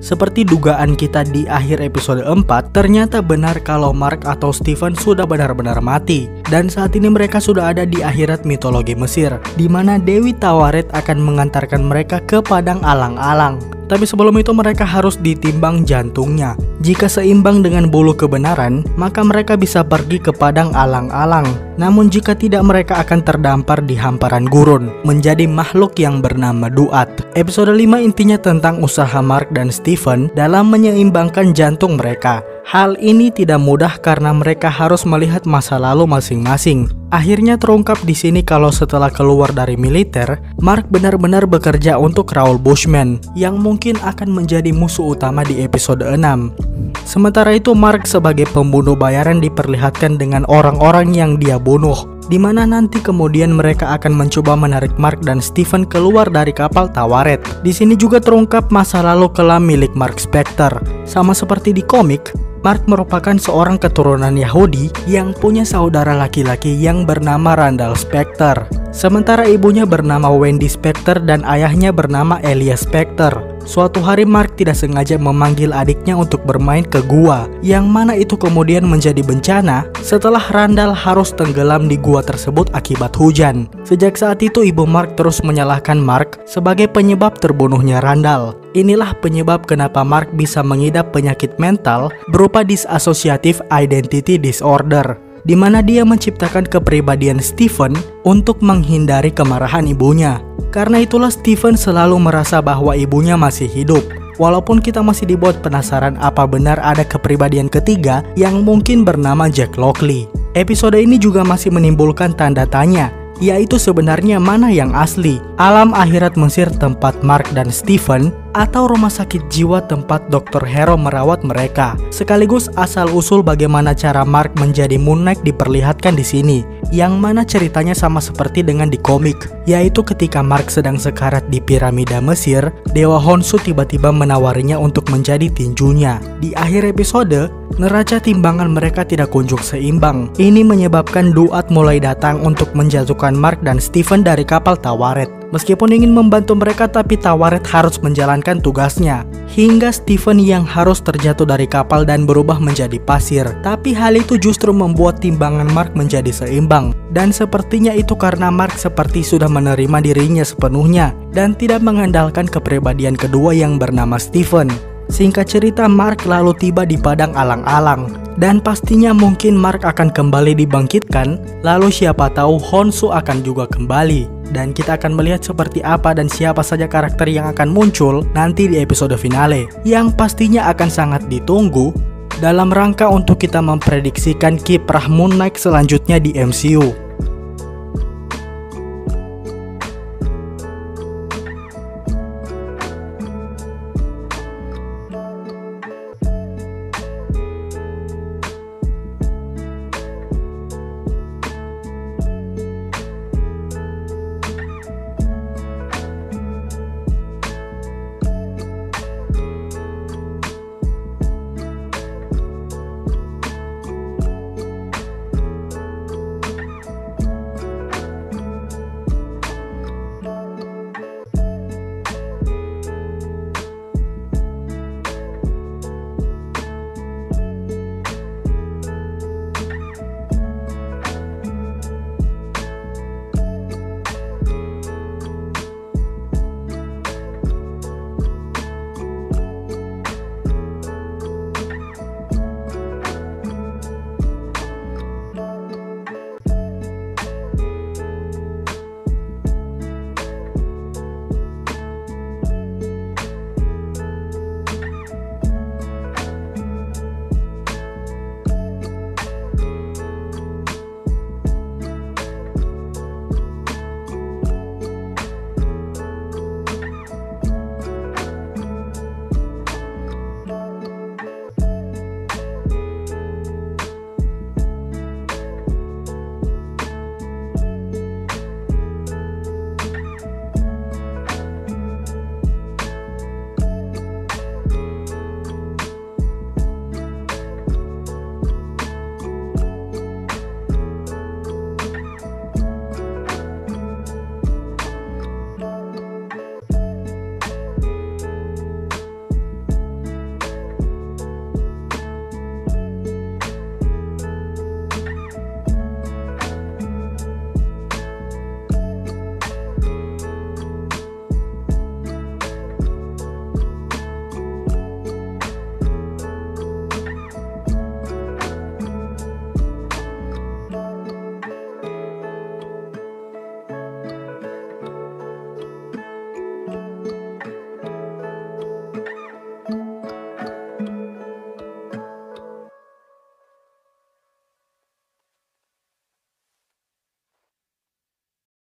Seperti dugaan kita di akhir episode 4, ternyata benar kalau Mark atau Stephen sudah benar-benar mati. Dan saat ini mereka sudah ada di akhirat mitologi Mesir, di mana Dewi Tawaret akan mengantarkan mereka ke padang alang-alang. Tapi sebelum itu mereka harus ditimbang jantungnya. Jika seimbang dengan bulu kebenaran, maka mereka bisa pergi ke padang alang-alang. Namun jika tidak, mereka akan terdampar di hamparan gurun, menjadi makhluk yang bernama Duat. Episode 5 intinya tentang usaha Mark dan Stephen dalam menyeimbangkan jantung mereka. Hal ini tidak mudah karena mereka harus melihat masa lalu masing-masing. Akhirnya terungkap di sini kalau setelah keluar dari militer, Mark benar-benar bekerja untuk Raoul Bushman yang mungkin akan menjadi musuh utama di episode 6. Sementara itu Mark sebagai pembunuh bayaran diperlihatkan dengan orang-orang yang dia bunuh, di mana nanti kemudian mereka akan mencoba menarik Mark dan Stephen keluar dari kapal Tawaret. Di sini juga terungkap masa lalu kelam milik Mark Spector. Sama seperti di komik, Mark merupakan seorang keturunan Yahudi yang punya saudara laki-laki yang bernama Randall Spector. Sementara ibunya bernama Wendy Spector dan ayahnya bernama Elias Spector. Suatu hari Mark tidak sengaja memanggil adiknya untuk bermain ke gua, yang mana itu kemudian menjadi bencana setelah Randall harus tenggelam di gua tersebut akibat hujan. Sejak saat itu ibu Mark terus menyalahkan Mark sebagai penyebab terbunuhnya Randall. Inilah penyebab kenapa Mark bisa mengidap penyakit mental berupa dissociative identity disorder, di mana dia menciptakan kepribadian Stephen untuk menghindari kemarahan ibunya. Karena itulah Stephen selalu merasa bahwa ibunya masih hidup. Walaupun kita masih dibuat penasaran apa benar ada kepribadian ketiga yang mungkin bernama Jack Lockley. Episode ini juga masih menimbulkan tanda tanya, yaitu sebenarnya mana yang asli, alam akhirat Mesir tempat Mark dan Stephen, atau rumah sakit jiwa tempat Dr. Hero merawat mereka. Sekaligus asal-usul bagaimana cara Mark menjadi Moon Knight diperlihatkan di sini, yang mana ceritanya sama seperti dengan di komik, yaitu ketika Mark sedang sekarat di piramida Mesir, Dewa Khonsu tiba-tiba menawarinya untuk menjadi tinjunya. Di akhir episode, neraca timbangan mereka tidak kunjung seimbang. Ini menyebabkan Duat mulai datang untuk menjatuhkan Mark dan Stephen dari kapal Tawaret. Meskipun ingin membantu mereka, tapi Tawaret harus menjalankan tugasnya, hingga Stephen yang harus terjatuh dari kapal dan berubah menjadi pasir. Tapi hal itu justru membuat timbangan Mark menjadi seimbang, dan sepertinya itu karena Mark seperti sudah menerima dirinya sepenuhnya dan tidak mengandalkan kepribadian kedua yang bernama Stephen. Singkat cerita, Mark lalu tiba di padang alang-alang, dan pastinya mungkin Mark akan kembali dibangkitkan. Lalu siapa tahu Khonsu akan juga kembali, dan kita akan melihat seperti apa dan siapa saja karakter yang akan muncul nanti di episode finale, yang pastinya akan sangat ditunggu dalam rangka untuk kita memprediksikan kiprah Moon Knight selanjutnya di MCU.